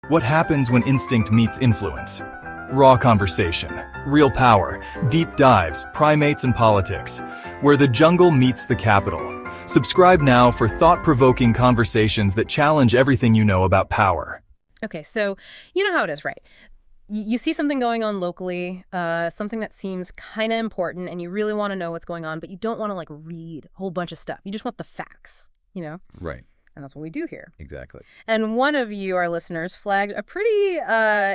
What happens when instinct meets influence? Raw conversation, real power, deep dives, primates and politics, where the jungle meets the capital. Subscribe now for thought-provoking conversations that challenge everything you know about power. Okay, so you know how it is, right? You see something going on locally, something that seems kind of important, and you really want to know what's going on, but you don't want to read a whole bunch of stuff. You just want the facts, Right. And that's what we do here. Exactly. And one of you, our listeners, flagged a pretty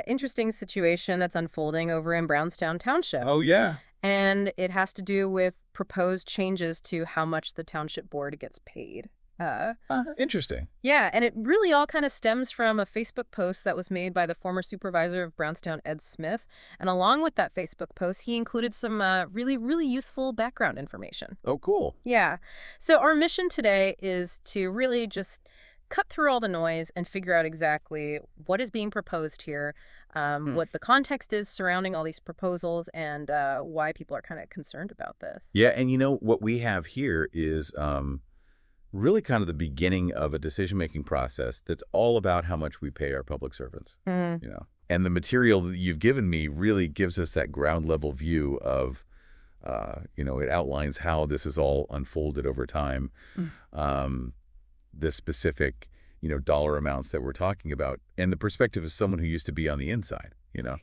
interesting situation that's unfolding over in Brownstown Township. Oh, yeah. And it has to do with proposed changes to how much the township board gets paid. Interesting. Yeah, and it really all kind of stems from a Facebook post that was made by the former supervisor of Brownstown, Ed Smith. And along with that Facebook post, he included some really, really useful background information. Oh, cool. Yeah. So our mission today is to really just cut through all the noise and figure out exactly what is being proposed here, what the context is surrounding all these proposals, and why people are kind of concerned about this. Yeah, and what we have here is really kind of the beginning of a decision-making process that's all about how much we pay our public servants, And the material that you've given me really gives us that ground-level view of, it outlines how this is all unfolded over time, the specific, dollar amounts that we're talking about, and the perspective of someone who used to be on the inside,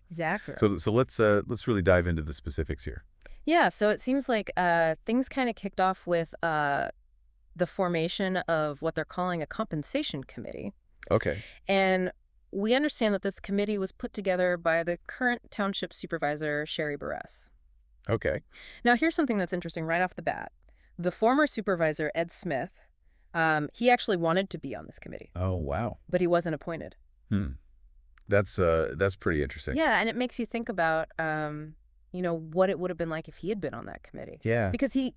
Exactly. So let's really dive into the specifics here. Yeah, so it seems like things kind of kicked off with the formation of what they're calling a compensation committee. Okay. And we understand that this committee was put together by the current township supervisor, Sherry Barres. Okay. Now, here's something that's interesting right off the bat. The former supervisor, Ed Smith, he actually wanted to be on this committee. Oh, wow. But he wasn't appointed. That's pretty interesting. Yeah, and it makes you think about what it would have been like if he had been on that committee. Yeah. Because he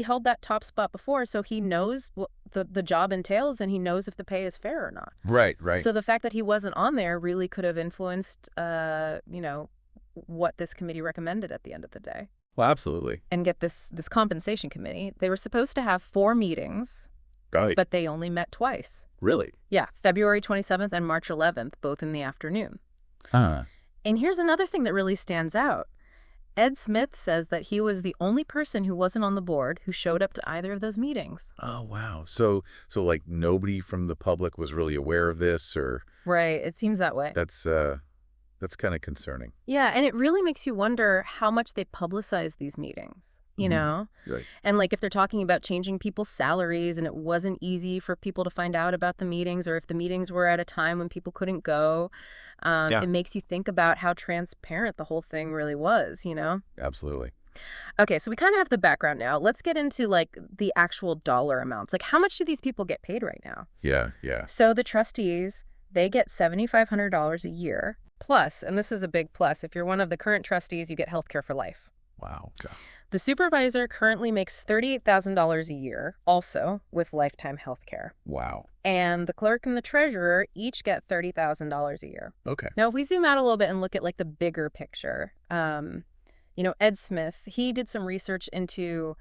held that top spot before, so he knows what the job entails, and he knows if the pay is fair or not. Right, right. So the fact that he wasn't on there really could have influenced, what this committee recommended at the end of the day. Well, absolutely. And get this compensation committee, they were supposed to have 4 meetings, Right. but they only met twice. Really? Yeah, February 27th and March 11th, both in the afternoon. And here's another thing that really stands out. Ed Smith says that he was the only person who wasn't on the board who showed up to either of those meetings. Oh, wow. So nobody from the public was really aware of this, or? Right. It seems that way. That's kind of concerning. Yeah, and it really makes you wonder how much they publicize these meetings, Right. And if they're talking about changing people's salaries and it wasn't easy for people to find out about the meetings, or if the meetings were at a time when people couldn't go, it makes you think about how transparent the whole thing really was, Absolutely. Okay, so we kind of have the background now. Let's get into the actual dollar amounts. How much do these people get paid right now? Yeah, yeah. So the trustees, they get $7,500 a year. Plus, and this is a big plus, if you're one of the current trustees, you get health care for life. Wow. Okay. The supervisor currently makes $38,000 a year, also with lifetime health care. Wow. And the clerk and the treasurer each get $30,000 a year. Okay. Now, if we zoom out a little bit and look at the bigger picture, Ed Smith, he did some research into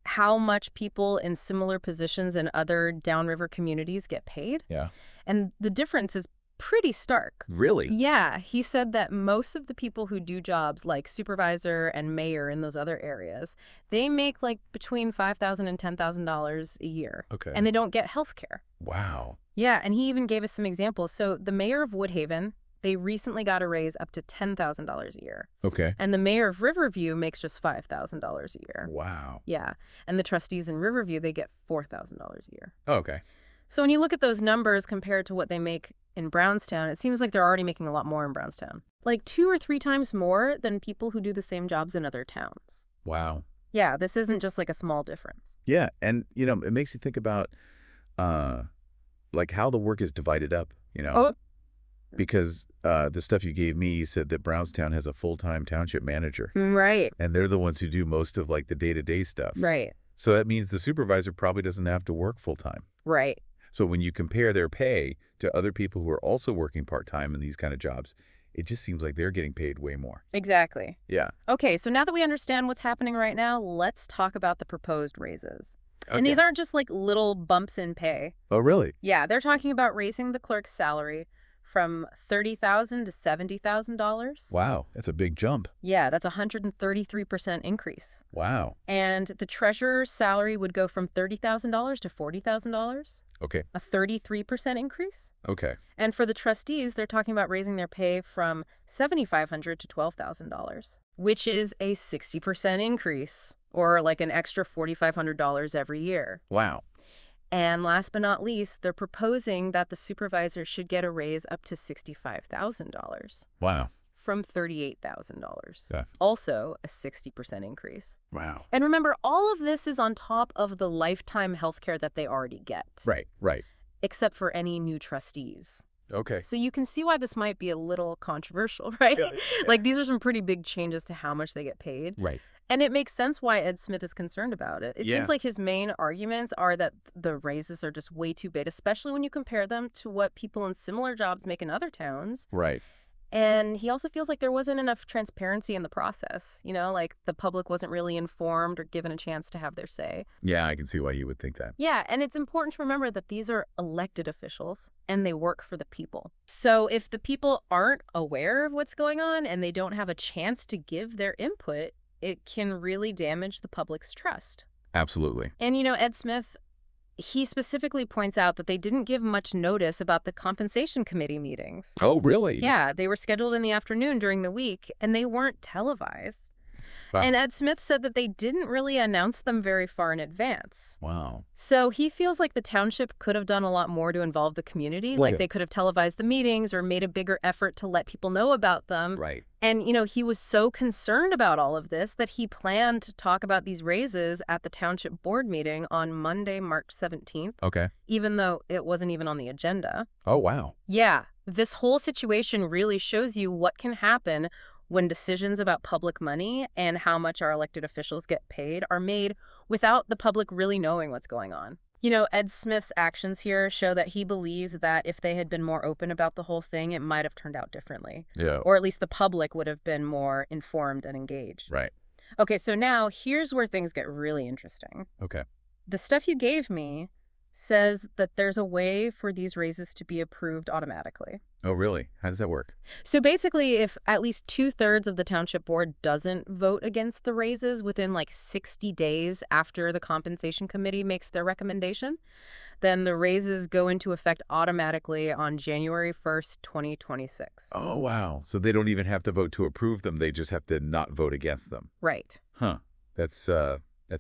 how much people in similar positions in other downriver communities get paid. Yeah. And the difference is pretty stark. Really? Yeah. He said that most of the people who do jobs like supervisor and mayor in those other areas, they make between $5,000 and $10,000 a year. Okay. And they don't get health care. Wow. Yeah. And he even gave us some examples. So the mayor of Woodhaven, they recently got a raise up to $10,000 a year. Okay. And the mayor of Riverview makes just $5,000 a year. Wow. Yeah. And the trustees in Riverview, they get $4,000 a year. Oh, okay. So when you look at those numbers compared to what they make in Brownstown, it seems like they're already making a lot more in Brownstown. 2 or 3 times more than people who do the same jobs in other towns. Wow. Yeah, this isn't just a small difference. Yeah, and it makes you think about how the work is divided up, Oh. Because the stuff you gave me, you said that Brownstown has a full-time township manager. Right. And they're the ones who do most of the day-to-day stuff. Right. So that means the supervisor probably doesn't have to work full-time. Right. So when you compare their pay to other people who are also working part-time in these kind of jobs, it just seems like they're getting paid way more. Exactly. Yeah. Okay, so now that we understand what's happening right now, let's talk about the proposed raises. Okay. And these aren't just little bumps in pay. Oh, really? Yeah, they're talking about raising the clerk's salary from $30,000 to $70,000. Wow, that's a big jump. Yeah, that's a 133% increase. Wow. And the treasurer's salary would go from $30,000 to $40,000. Okay. A 33% increase. Okay. And for the trustees, they're talking about raising their pay from $7,500 to $12,000, which is a 60% increase, or like an extra $4,500 every year. Wow. And last but not least, they're proposing that the supervisor should get a raise up to $65,000 Wow. from $38,000. Yeah. Also a 60% increase. Wow. And remember, all of this is on top of the lifetime health care that they already get. Right. Right. Except for any new trustees. Okay. So you can see why this might be a little controversial, right? Yeah. Like, these are some pretty big changes to how much they get paid. Right. And it makes sense why Ed Smith is concerned about it. It Yeah. seems like his main arguments are that the raises are just way too big, especially when you compare them to what people in similar jobs make in other towns. Right. And he also feels like there wasn't enough transparency in the process. You know, like the public wasn't really informed or given a chance to have their say. Yeah, I can see why you would think that. Yeah, and it's important to remember that these are elected officials and they work for the people. So if the people aren't aware of what's going on and they don't have a chance to give their input, it can really damage the public's trust. Absolutely. And, you know, Ed Smith, he specifically points out that they didn't give much notice about the compensation committee meetings. Oh, really? Yeah, they were scheduled in the afternoon during the week, and they weren't televised. Wow. And Ed Smith said that they didn't really announce them very far in advance. Wow. So he feels like the township could have done a lot more to involve the community. Well, like they could have televised the meetings or made a bigger effort to let people know about them. Right. And, you know, he was so concerned about all of this that he planned to talk about these raises at the township board meeting on Monday, March 17th, Okay. even though it wasn't even on the agenda. Oh, wow. Yeah, this whole situation really shows you what can happen when decisions about public money and how much our elected officials get paid are made without the public really knowing what's going on. You know, Ed Smith's actions here show that he believes that if they had been more open about the whole thing, it might have turned out differently. Yeah. Or at least the public would have been more informed and engaged. Right. Okay, so now here's where things get really interesting. Okay. The stuff you gave me says that there's a way for these raises to be approved automatically. Oh, really? How does that work? So basically, if at least 2/3 of the township board doesn't vote against the raises within like 60 days after the compensation committee makes their recommendation, then the raises go into effect automatically on January 1st, 2026. Oh, wow. So they don't even have to vote to approve them. They just have to not vote against them. Right. Huh. That's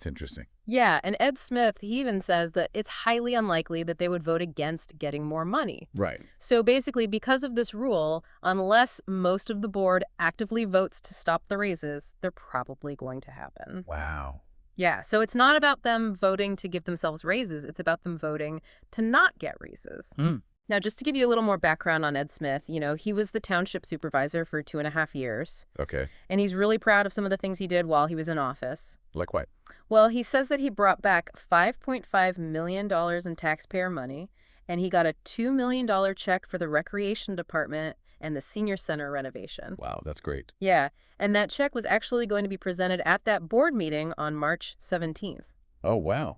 interesting. Yeah, and Ed Smith, he even says that it's highly unlikely that they would vote against getting more money. Right. So basically, because of this rule, unless most of the board actively votes to stop the raises, they're probably going to happen. Wow. Yeah, so it's not about them voting to give themselves raises. It's about them voting to not get raises. Now, just to give you a little more background on Ed Smith, you know, he was the township supervisor for 2.5 years. Okay. And he's really proud of some of the things he did while he was in office. Like what? Well, he says that he brought back $5.5 million in taxpayer money, and he got a $2 million check for the recreation department and the senior center renovation. Wow, that's great. Yeah, and that check was actually going to be presented at that board meeting on March 17th. Oh, wow.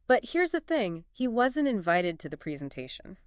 But here's the thing. He wasn't invited to the presentation.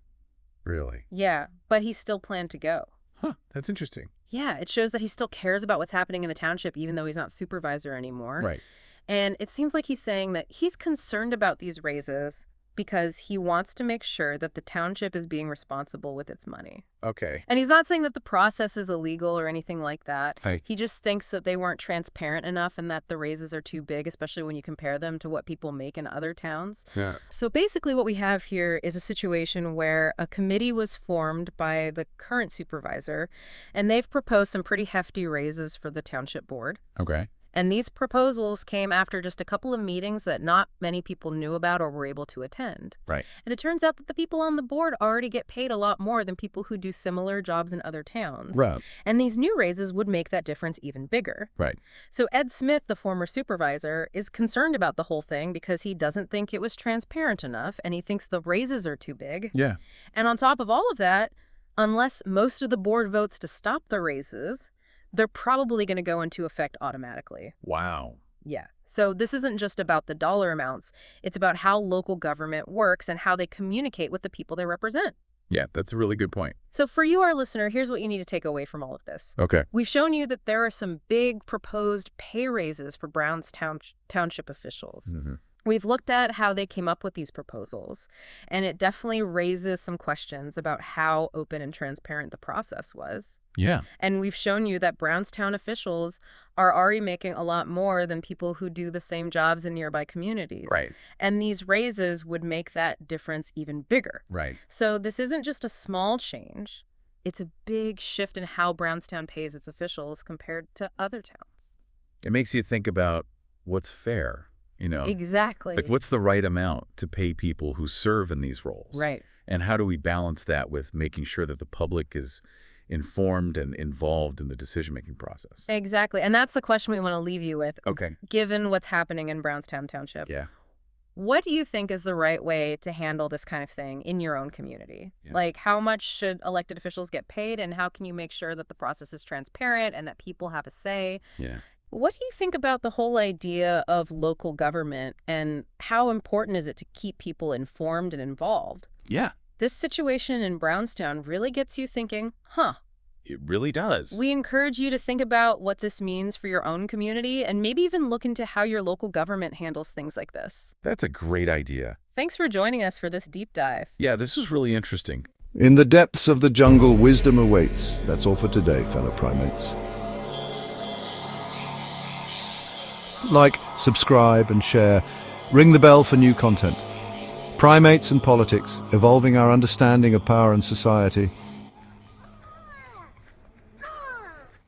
Really? Yeah, but he still planned to go. Huh, that's interesting. Yeah, it shows that he still cares about what's happening in the township, even though he's not supervisor anymore. Right. And it seems like he's saying that he's concerned about these raises because he wants to make sure that the township is being responsible with its money. Okay. And he's not saying that the process is illegal or anything like that. Hi. He just thinks that they weren't transparent enough and that the raises are too big, especially when you compare them to what people make in other towns. Yeah. So basically what we have here is a situation where a committee was formed by the current supervisor, and they've proposed some pretty hefty raises for the township board. Okay. And these proposals came after just a couple of meetings that not many people knew about or were able to attend. Right. And it turns out that the people on the board already get paid a lot more than people who do similar jobs in other towns. Right. And these new raises would make that difference even bigger. Right. So Ed Smith, the former supervisor, is concerned about the whole thing because he doesn't think it was transparent enough and he thinks the raises are too big. Yeah. And on top of all of that, unless most of the board votes to stop the raises, they're probably going to go into effect automatically. Wow. Yeah. So this isn't just about the dollar amounts. It's about how local government works and how they communicate with the people they represent. Yeah, that's a really good point. So for you, our listener, here's what you need to take away from all of this. Okay. We've shown you that there are some big proposed pay raises for Brownstown Township officials. Mm-hmm. We've looked at how they came up with these proposals, and it definitely raises some questions about how open and transparent the process was. Yeah. And we've shown you that Brownstown officials are already making a lot more than people who do the same jobs in nearby communities. Right. And these raises would make that difference even bigger. Right. So this isn't just a small change. It's a big shift in how Brownstown pays its officials compared to other towns. It makes you think about what's fair, you know? Exactly. Like, what's the right amount to pay people who serve in these roles? Right. And how do we balance that with making sure that the public is informed and involved in the decision-making process? Exactly. And that's the question we want to leave you with. Okay. Given what's happening in Brownstown Township. Yeah. What do you think is the right way to handle this kind of thing in your own community? Yeah. Like, how much should elected officials get paid, and how can you make sure that the process is transparent and that people have a say? Yeah. What do you think about the whole idea of local government, and how important is it to keep people informed and involved? Yeah. This situation in Brownstown really gets you thinking, It really does. We encourage you to think about what this means for your own community, and maybe even look into how your local government handles things like this. That's a great idea. Thanks for joining us for this deep dive. Yeah, this is really interesting. In the depths of the jungle, wisdom awaits. That's all for today, fellow primates. Like, subscribe, and share. Ring the bell for new content. Primates and Politics, evolving our understanding of power and society.